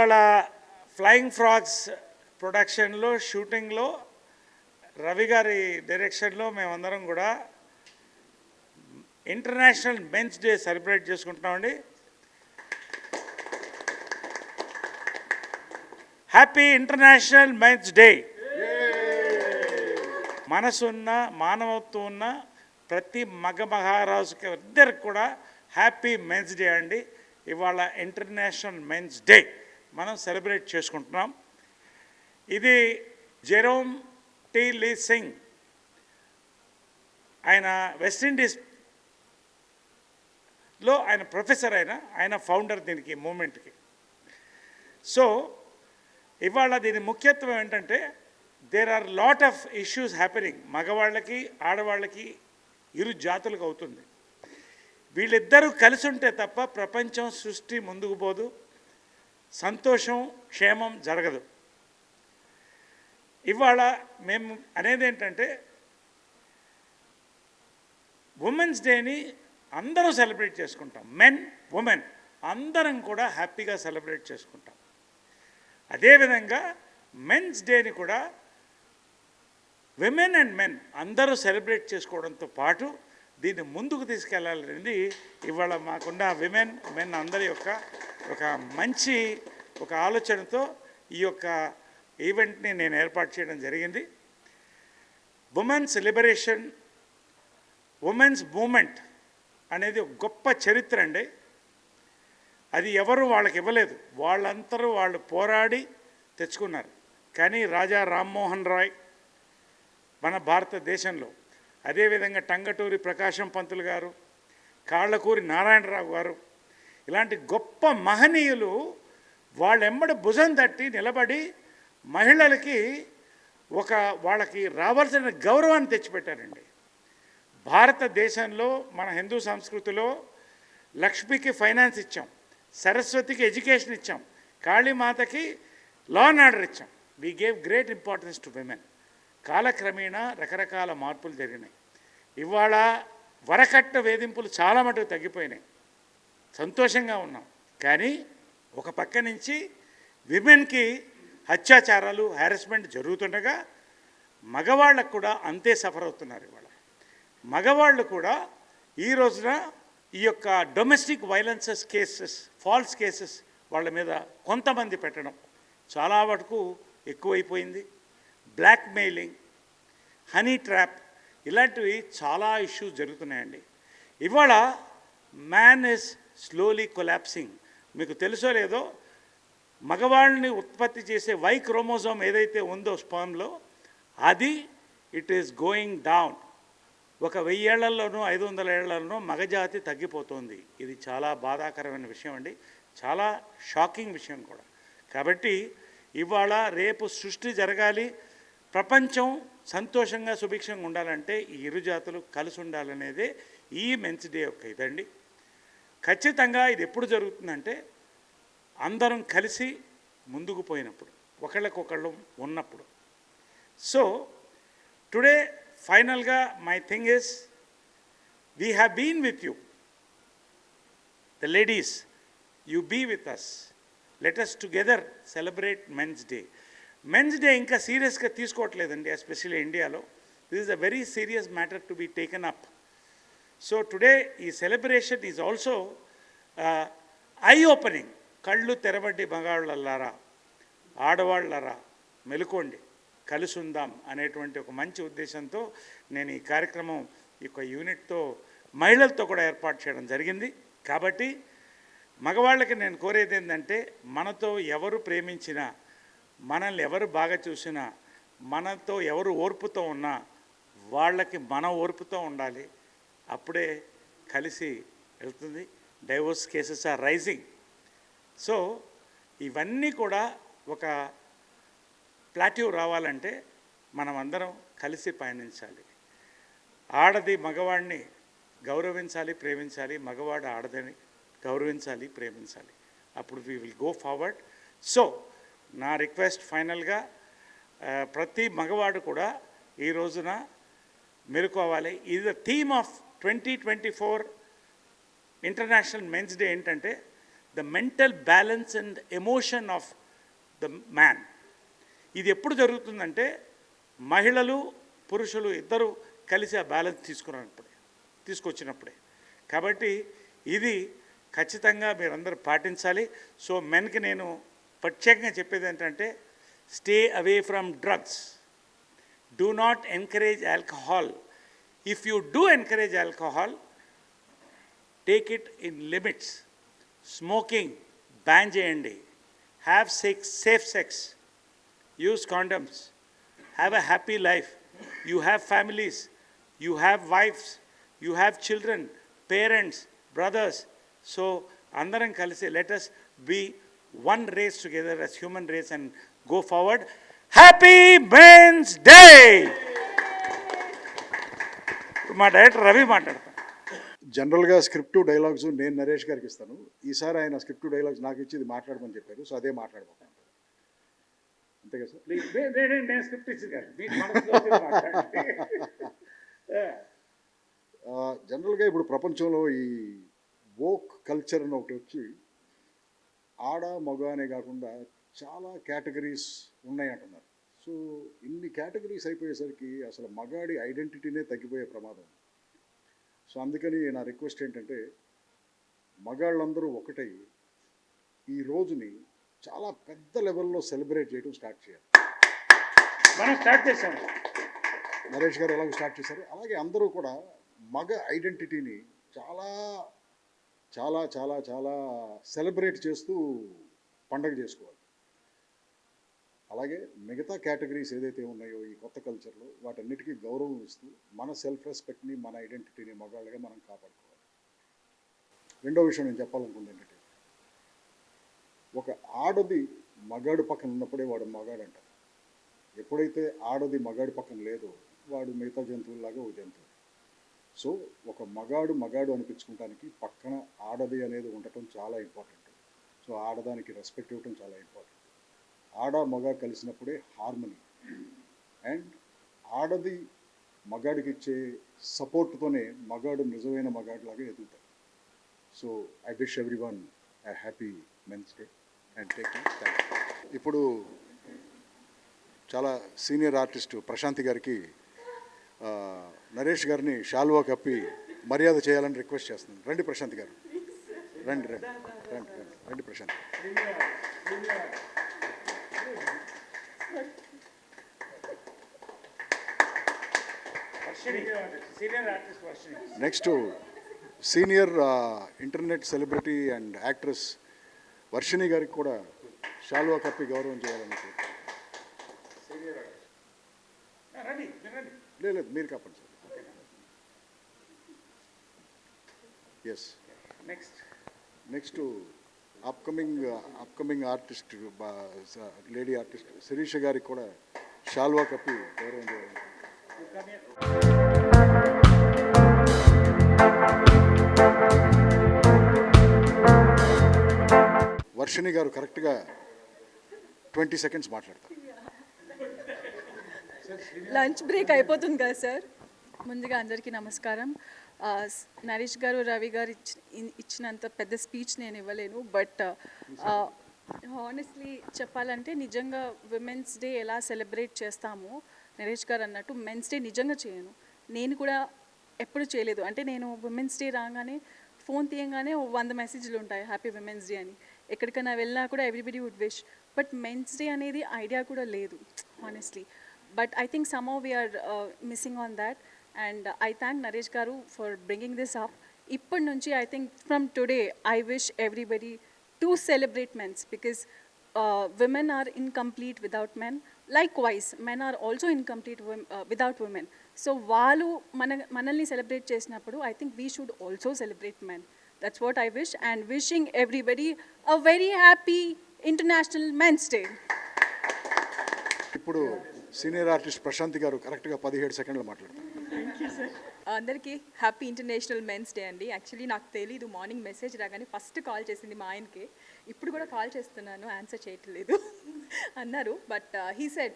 ఇవాళ flying frogs ప్రొడక్షన్లో షూటింగ్లో రవి గారి డైరెక్షన్లో మేమందరం కూడా ఇంటర్నేషనల్ మెన్స్ డే సెలబ్రేట్ చేసుకుంటున్నామండి. Happy international men's day. మనసున్న మానవత్వం ఉన్న ప్రతి మహారాజుకి ఇద్దరికి కూడా హ్యాపీ మెన్స్ డే అండి. ఇవాళ ఇంటర్నేషనల్ మెన్స్ డే మనం సెలబ్రేట్ చేసుకుంటున్నాం. ఇది జెరోమ్ టీ లీ సింగ్, ఆయన వెస్టిండీస్లో ఆయన ప్రొఫెసర్, ఆయన ఫౌండర్ దీనికి మూమెంట్కి. సో ఇవాళ దీని ముఖ్యత్వం ఏంటంటే there are lot of issues happening. మగవాళ్ళకి ఆడవాళ్ళకి ఇరు జాతులకు అవుతుంది. వీళ్ళిద్దరూ కలిసి ఉంటే తప్ప ప్రపంచం సృష్టి ముందుకు పోదు, సంతోషం క్షేమం జరగదు. ఇవాళ మేము అనేది ఏంటంటే ఉమెన్స్ డేని అందరం సెలబ్రేట్ చేసుకుంటాం. మెన్ ఉమెన్ అందరం కూడా హ్యాపీగా సెలబ్రేట్ చేసుకుంటాం. అదేవిధంగా మెన్స్ డేని కూడా విమెన్ అండ్ మెన్ అందరూ సెలబ్రేట్ చేసుకోవడంతో పాటు దీన్ని ముందుకు తీసుకెళ్లాలనేది ఇవాళ మాకున్న విమెన్ మెన్ అందరి యొక్క ఒక మంచి ఒక ఆలోచనతో ఈ యొక్క ఈవెంట్ని నేను ఏర్పాటు చేయడం జరిగింది. ఉమెన్స్ లిబరేషన్, ఉమెన్స్ మూమెంట్ అనేది ఒక గొప్ప చరిత్ర అండి. అది ఎవరు వాళ్ళకి ఇవ్వలేదు, వాళ్ళందరూ వాళ్ళు పోరాడి తెచ్చుకున్నారు. కానీ రాజా రామ్మోహన్ రాయ్ మన భారతదేశంలో, అదేవిధంగా టంగటూరి ప్రకాశం పంతులు గారు, కాళ్ళకూరి నారాయణరావు గారు, ఇలాంటి గొప్ప మహనీయులు వాళ్ళెంబడి భుజం తట్టి నిలబడి మహిళలకి వాళ్ళకి రావాల్సిన గౌరవాన్ని తెచ్చిపెట్టారండి. భారతదేశంలో మన హిందూ సంస్కృతిలో లక్ష్మికి ఫైనాన్స్ ఇచ్చాం, సరస్వతికి ఎడ్యుకేషన్ ఇచ్చాం, కాళీమాతకి లా అండ్ ఆర్డర్ ఇచ్చాం. We gave great importance to women. కాలక్రమేణా రకరకాల మార్పులు జరిగినాయి. ఇవాళ వరకట్న వేధింపులు చాలా మటుకు తగ్గిపోయినాయి, సంతోషంగా ఉన్నాం. కానీ ఒక పక్క నుంచి విమెన్కి అత్యాచారాలు హ్యారస్మెంట్ జరుగుతుండగా మగవాళ్ళకు కూడా అంతే సఫర్ అవుతున్నారు. ఇవాళ మగవాళ్ళు కూడా ఈ రోజున ఈ యొక్క domestic violences cases, false cases వాళ్ళ మీద కొంతమంది పెట్టడం చాలా వరకు ఎక్కువైపోయింది. బ్లాక్మెయిలింగ్, హనీ ట్రాప్, ఇలాంటివి చాలా ఇష్యూస్ జరుగుతున్నాయండి. ఇవాళ మ్యాన్ ఈజ్ స్లోలీ కొలాప్సింగ్. మీకు తెలుసో లేదో, మగవాళ్ళని ఉత్పత్తి చేసే వై క్రోమోజోమ్ ఏదైతే ఉందో స్పర్మ్లో, అది ఇట్ ఈస్ గోయింగ్ డౌన్. ఒక 1000 ఏళ్లలోనూ 500 ఏళ్లలోనూ మగజాతి తగ్గిపోతుంది. ఇది చాలా బాధాకరమైన విషయం అండి, చాలా షాకింగ్ విషయం కూడా. కాబట్టి ఇవాళ రేపు సృష్టి జరగాలి, ప్రపంచం సంతోషంగా సుభిక్షంగా ఉండాలంటే ఈ ఇరు జాతులు కలిసి ఉండాలనేదే ఈ మెన్స్ డే యొక్క ఇదండి. ఖచ్చితంగా ఇది ఎప్పుడు జరుగుతుందంటే అందరం కలిసి ముందుకు పోయినప్పుడు, ఒకళ్ళకొకళ్ళు ఉన్నప్పుడు. సో టుడే ఫైనల్గా my thing is, we have been with you, the ladies, you be with us, let us together celebrate men's day. Men's day ఇంకా సీరియస్గా తీసుకోవట్లేదండి, ఎస్పెషల్లీ ఇండియాలో. This is a very serious matter to be taken up. So today ఈ celebration is also I opening. కళ్ళు తెరబడ్డి మగాళ్ళలారా, ఆడవాళ్ళరా మెలుకోండి, కలిసి ఉందాం అనేటువంటి ఒక మంచి ఉద్దేశంతో నేను ఈ కార్యక్రమం యొక్క యూనిట్తో మహిళలతో కూడా ఏర్పాటు చేయడం జరిగింది. కాబట్టి మగవాళ్ళకి నేను కోరేది ఏంటంటే, మనతో ఎవరు ప్రేమించినా, మనల్ని ఎవరు బాగా చూసినా, మనతో ఎవరు ఓర్పుతో ఉన్నా వాళ్ళకి మన ఓర్పుతో ఉండాలి. అప్పుడే కలిసి వెళ్తుంది. Divorce cases are rising. So ఇవన్నీ కూడా ఒక ప్లాట్యూ రావాలంటే మనం అందరం కలిసి పయనించాలి. ఆడది మగవాడిని గౌరవించాలి, ప్రేమించాలి, మగవాడు ఆడదని గౌరవించాలి, ప్రేమించాలి. అప్పుడు we will go forward. So నా రిక్వెస్ట్ ఫైనల్గా, ప్రతి మగవాడు కూడా ఈ రోజున మెలుకోవాలి. ఇది the theme of 2024 international men's day ఏంటంటే the mental balance and emotion of the man. ఇది ఎప్పుడు జరుగుతుందంటే మహిళలు పురుషులు ఇద్దరు కలిసి ఆ బ్యాలెన్స్ తీసుకొచ్చినప్పుడే. కాబట్టి ఇది ఖచ్చితంగా మీరందరూ పాటించాలి. సో మెన్కి నేను ప్రత్యేకంగా చెప్పేది ఏంటంటే, stay away from drugs, do not encourage alcohol. If you do encourage alcohol, take it in limits. Smoking ban చేయండి. Have safe sex, use condoms, have a happy life. You have families, you have wives, you have children, parents, brothers. So andaram kalisi, let us be one race together as human race and go forward. Happy Men's Day. మా director Ravi మాట్లాడతాను. జనరల్గా script dialogues నేను నరేష్ గారికి ఇస్తాను. ఈసారి ఆయన script dialogues నాకు ఇచ్చి ఇది మాట్లాడమని చెప్పారు. సో అదే మాట్లాడబోతున్నాను. అంతే కదా సార్? నేను స్క్రిప్ట్ ఇచ్చింది జనరల్గా ఇప్పుడు ప్రపంచంలో ఈ వోక్ కల్చర్ అని ఒకటి వచ్చి ఆడ మగ అనే కాకుండా చాలా కేటగిరీస్ ఉన్నాయి అంటున్నారు. సో ఇన్ని కేటగిరీస్ అయిపోయేసరికి అసలు మగాడి ఐడెంటిటీనే తగ్గిపోయే ప్రమాదం. సో అందుకని నా రిక్వెస్ట్ ఏంటంటే, మగాళ్ళందరూ ఒకటై ఈ రోజుని చాలా పెద్ద లెవెల్లో సెలబ్రేట్ చేయడం స్టార్ట్ చేయాలి. మనం స్టార్ట్ చేసాము. నరేష్ గారు ఎలాగో స్టార్ట్ చేశారు, అలాగే అందరూ కూడా మగ ఐడెంటిటీని చాలా చాలా చాలా చాలా సెలబ్రేట్ చేస్తూ పండగ చేసుకోవాలి. అలాగే మిగతా కేటగిరీస్ ఏదైతే ఉన్నాయో ఈ కొత్త కల్చర్లో వాటన్నిటికీ గౌరవం ఇస్తూ మన సెల్ఫ్ రెస్పెక్ట్ని, మన ఐడెంటిటీని మగాళ్ళగా మనం కాపాడుకోవాలి. రెండో విషయం నేను చెప్పాలనుకుంది ఏంటంటే, ఒక ఆడది మగాడు పక్కన ఉన్నప్పుడే వాడు మగాడు అంటారు. ఎప్పుడైతే ఆడది మగాడి పక్కన లేదో వాడు మిగతా జంతువులాగా ఒక జంతువు. సో ఒక మగాడు అనిపించుకోవడానికి పక్కన ఆడది అనేది ఉండటం చాలా ఇంపార్టెంట్. సో ఆడదానికి రెస్పెక్ట్ ఇవ్వటం చాలా ఇంపార్టెంట్. ఆడ మగ కలిసినప్పుడే హార్మనీ. అండ్ ఆడది మగాడికి ఇచ్చే సపోర్ట్తోనే మగాడు నిజమైన మగాడిలాగా ఎదుగుతాడు. So I wish everyone a happy men's day and take care. ఇప్పుడు చాలా సీనియర్ ఆర్టిస్టు ప్రశాంతి గారికి నరేష్ గారిని షాల్వా కప్పి మర్యాద చేయాలని రిక్వెస్ట్ చేస్తున్నాను. రండి ప్రశాంతి గారు, రండి రండి రండి రండి రండి Prashanti. Next senior internet celebrity and actress Varshini గారికి కూడా షాల్వా కప్పి గౌరవం చేయాలని. లేదు మీరు కాపండి sir. Yes, next upcoming artist lady artist Sirisha గారికి కూడా షాల్వా కప్పి గౌరవం చేయాలి. వర్షిణి గారు కరెక్ట్గా 20 seconds మాట్లాడతారు. లంచ్ బ్రేక్ అయిపోతుంది కదా సార్. ముందుగా అందరికీ నమస్కారం. నరేష్ గారు, రవి గారు ఇచ్చినంత పెద్ద స్పీచ్ నేను ఇవ్వలేను. బట్ హానెస్ట్లీ చెప్పాలంటే నిజంగా విమెన్స్ డే ఎలా సెలబ్రేట్ చేస్తామో నరేష్ గారు అన్నట్టు మెన్స్ డే నిజంగా చేయను. నేను కూడా ఎప్పుడు చేయలేదు. అంటే నేను విమెన్స్ డే రాగానే ఫోన్ తీయంగానే 100 మెసేజ్లు ఉంటాయి హ్యాపీ విమెన్స్ డే అని. ఎక్కడికైనా వెళ్ళినా కూడా everybody would wish. But men's day అనేది ఐడియా కూడా లేదు honestly. But I think somehow we are missing on that, and I thank Naresh Garu for bringing this up. Ippadi nunchi I think from today I wish everybody to celebrate men's, because women are incomplete without men. Likewise, men are also incomplete without women. So వాళ్ళు మనల్ని celebrate చేసినప్పుడు I think we should also celebrate men. That's what I wish, and wishing everybody a very happy International Men's Day. ఇప్పుడు senior artist Prashanti గారు కరెక్ట్గా 17 సెకండ్లు మాట్లాడతారు. అందరికీ happy international men's day అండి. యాక్చువల్లీ నాకు తెలీదు, మార్నింగ్ మెసేజ్ రాగానే ఫస్ట్ కాల్ చేసింది మా ఆయనకి. ఇప్పుడు కూడా కాల్ చేస్తున్నాను, ఆన్సర్ చేయట్లేదు అన్నారు. But he said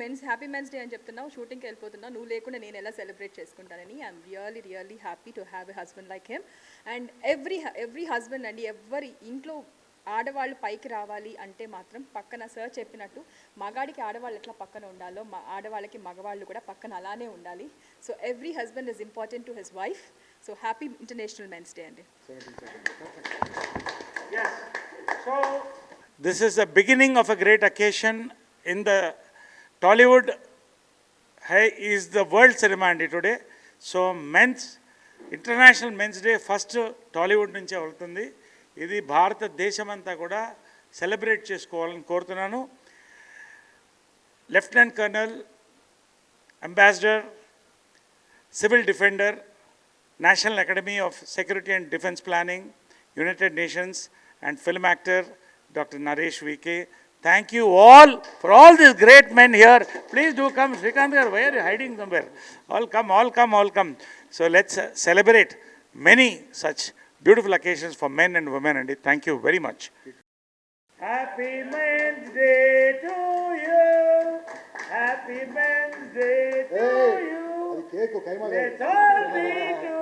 men's happy men's day అని చెప్తున్నావు, షూటింగ్కి వెళ్ళిపోతున్నావు, నువ్వు లేకుండా నేను ఎలా సెలబ్రేట్ చేసుకుంటానని. I'm really happy to have a husband like him. And every husband అండి, ఎవరి ఇంట్లో ఆడవాళ్ళు పైకి రావాలి అంటే మాత్రం పక్కన సార్ చెప్పినట్టు మగాడికి ఆడవాళ్ళు ఎట్లా పక్కన ఉండాలో ఆడవాళ్ళకి మగవాళ్ళు కూడా పక్కన అలానే ఉండాలి. So every husband is important to his wife. So happy international men's day అండి. Yes. So, this is the beginning of a great occasion in the Tollywood. Hey, is the World Ceremony today. So, International Men's Day first Tollywood నుంచే వెళ్తుంది. ఇది భారతదేశమంతా కూడా celebrate చేసుకోవాలని కోరుతున్నాను. Lieutenant colonel, ambassador, civil defender, National Academy of Security and Defense Planning, United Nations, and film actor Dr. Naresh VK. Thank you all for all these great men here. Please do come. Srikanth garu, why are you hiding somewhere? All come. So let's celebrate many such beautiful occasions for men and women. And thank you very much. Happy Men's Day to you. Happy Men's Day to you. అది cake keema Let's all be together.